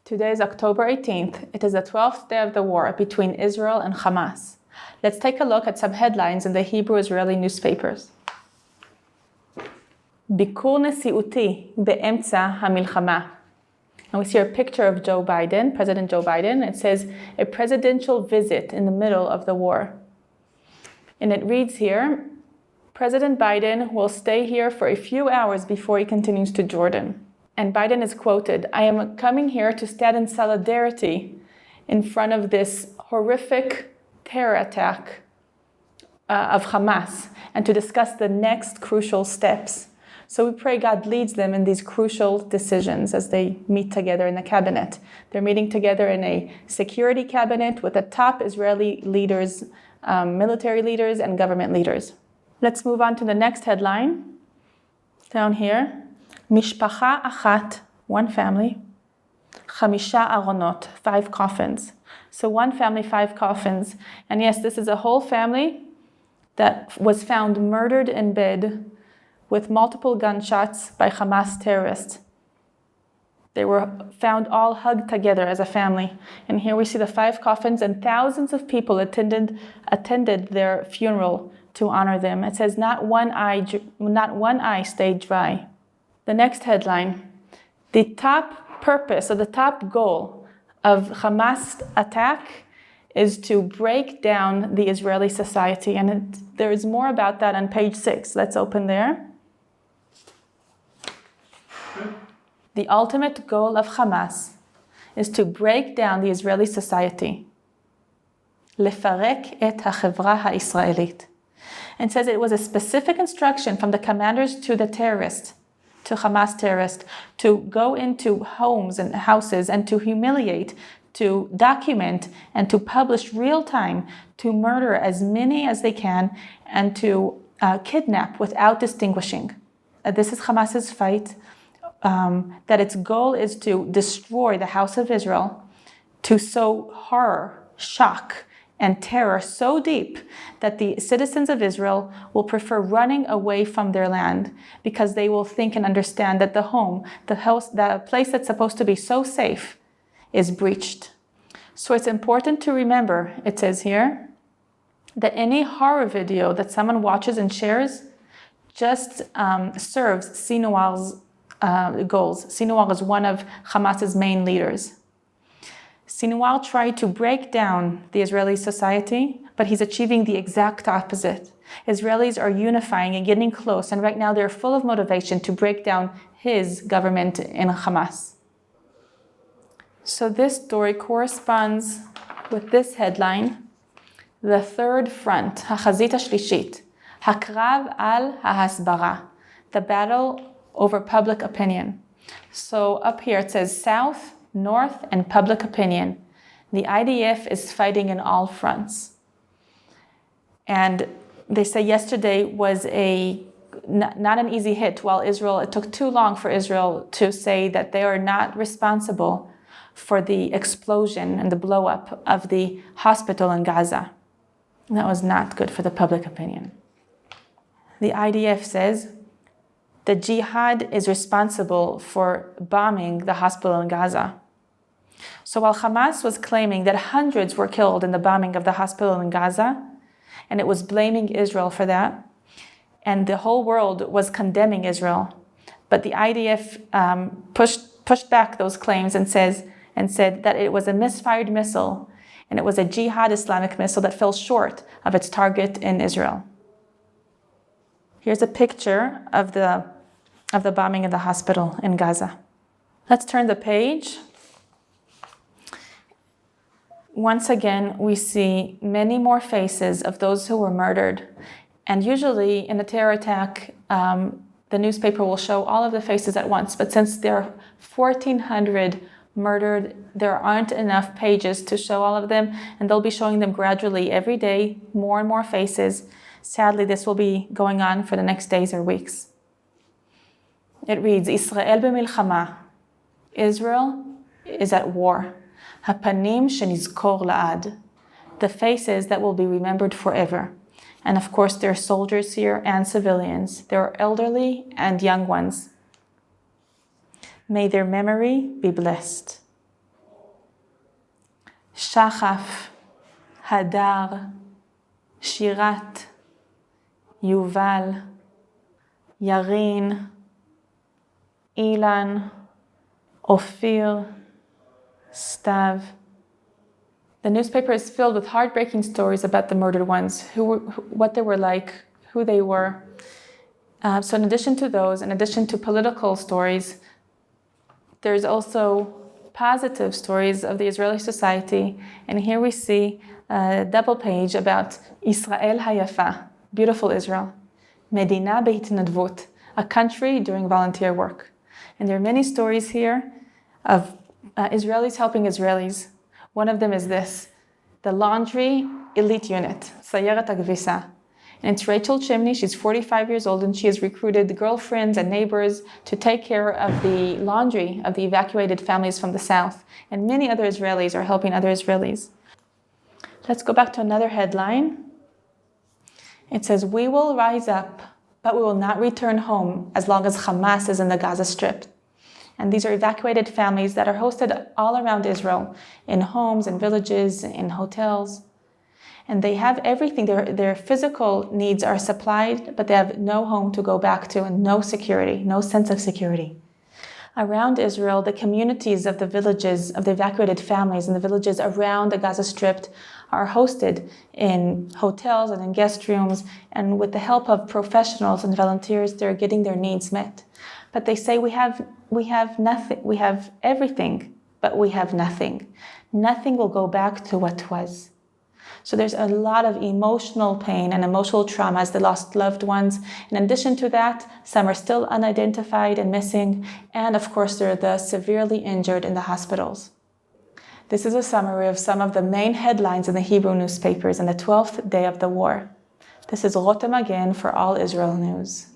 Today is October 18th. It is the 12th day of the war between Israel and Hamas. Let's take a look at some headlines in the Hebrew Israeli newspapers. ביקור נשיאותי באמצע המלחמה. And we see a picture of Joe Biden, President Joe Biden. It says, a presidential visit in the middle of the war. And it reads here, President Biden will stay here for a few hours before he continues to Jordan. And Biden is quoted, I am coming here to stand in solidarity in front of this horrific terror attack of Hamas and to discuss the next crucial steps. So we pray God leads them in these crucial decisions as they meet together in the cabinet. They're meeting together in a security cabinet with the top Israeli leaders, military leaders, and government leaders. Let's move on to the next headline. Down here. Mishpacha achat, one family. Chamisha aronot, 5 coffins. So one family, 5 coffins. And yes, this is a whole family that was found murdered in bed with multiple gunshots by Hamas terrorists. They were found all hugged together as a family. And here we see the 5 coffins, and thousands of people attended their funeral to honor them. It says, not one eye stayed dry. The next headline, the top purpose or the top goal of Hamas attack is to break down the Israeli society. And there is more about that on page 6. Let's open there. The ultimate goal of Hamas is to break down the Israeli society. לפרק את החברה הישראלית. And says it was a specific instruction from the commanders to the terrorists, to Hamas terrorists, to go into homes and houses and to humiliate, to document, and to publish real time, to murder as many as they can, and to kidnap without distinguishing. This is Hamas's fight, that its goal is to destroy the house of Israel, to sow horror, shock, and terror so deep that the citizens of Israel will prefer running away from their land because they will think and understand that the home, the house, the place that's supposed to be so safe is breached. So it's important to remember, it says here, that any horror video that someone watches and shares just serves Sinwar's goals. Sinwar is one of Hamas's main leaders. Sinwar tried to break down the Israeli society, but he's achieving the exact opposite. Israelis are unifying and getting close, and right now they're full of motivation to break down his government in Hamas. So this story corresponds with this headline, the third front, החזית השלישית, הקרב על ההסברה, the battle over public opinion. So up here it says South, North, and public opinion. The IDF is fighting in all fronts. And they say yesterday was not an easy hit, while it took too long for Israel to say that they are not responsible for the explosion and the blow-up of the hospital in Gaza. And that was not good for the public opinion. The IDF says the jihad is responsible for bombing the hospital in Gaza. So while Hamas was claiming that hundreds were killed in the bombing of the hospital in Gaza, and it was blaming Israel for that, and the whole world was condemning Israel, but the IDF pushed back those claims and said that it was a misfired missile, and it was a jihad Islamic missile that fell short of its target in Israel. Here's a picture of the bombing of the hospital in Gaza. Let's turn the page. Once again, we see many more faces of those who were murdered. And usually in a terror attack, the newspaper will show all of the faces at once. But since there are 1,400 murdered, there aren't enough pages to show all of them. And they'll be showing them gradually every day, more and more faces. Sadly, this will be going on for the next days or weeks. It reads, Israel b'milchama. Israel is at war. Hapanim shenizkor la'ad. The faces that will be remembered forever. And of course, there are soldiers here and civilians. There are elderly and young ones. May their memory be blessed. Shachaf, Hadar, Shirat, Yuval, Yarin, Ilan, Ophir, Stav. The newspaper is filled with heartbreaking stories about the murdered ones, what they were like, who they were. So in addition to those, in addition to political stories, there's also positive stories of the Israeli society. And here we see a double page about Israel Hayafa, beautiful Israel. Medina beitnadvut, a country doing volunteer work. And there are many stories here of Israelis helping Israelis. One of them is this, the laundry elite unit, Sayeret Agvisa. And it's Rachel Chimney, she's 45 years old, and she has recruited girlfriends and neighbors to take care of the laundry of the evacuated families from the south. And many other Israelis are helping other Israelis. Let's go back to another headline. It says, we will rise up, but we will not return home as long as Hamas is in the Gaza Strip. And these are evacuated families that are hosted all around Israel, in homes, in villages, in hotels. And they have everything. Their physical needs are supplied, but they have no home to go back to and no security, no sense of security. Around Israel, the communities of the villages, of the evacuated families in the villages around the Gaza Strip are hosted in hotels and in guest rooms. And with the help of professionals and volunteers, they're getting their needs met. But they say we have nothing, we have everything, but we have nothing. Nothing will go back to what was. So there's a lot of emotional pain and emotional trauma as they lost loved ones. In addition to that, some are still unidentified and missing. And of course, there are the severely injured in the hospitals. This is a summary of some of the main headlines in the Hebrew newspapers on the 12th day of the war. This is Rotem Magen for All Israel News.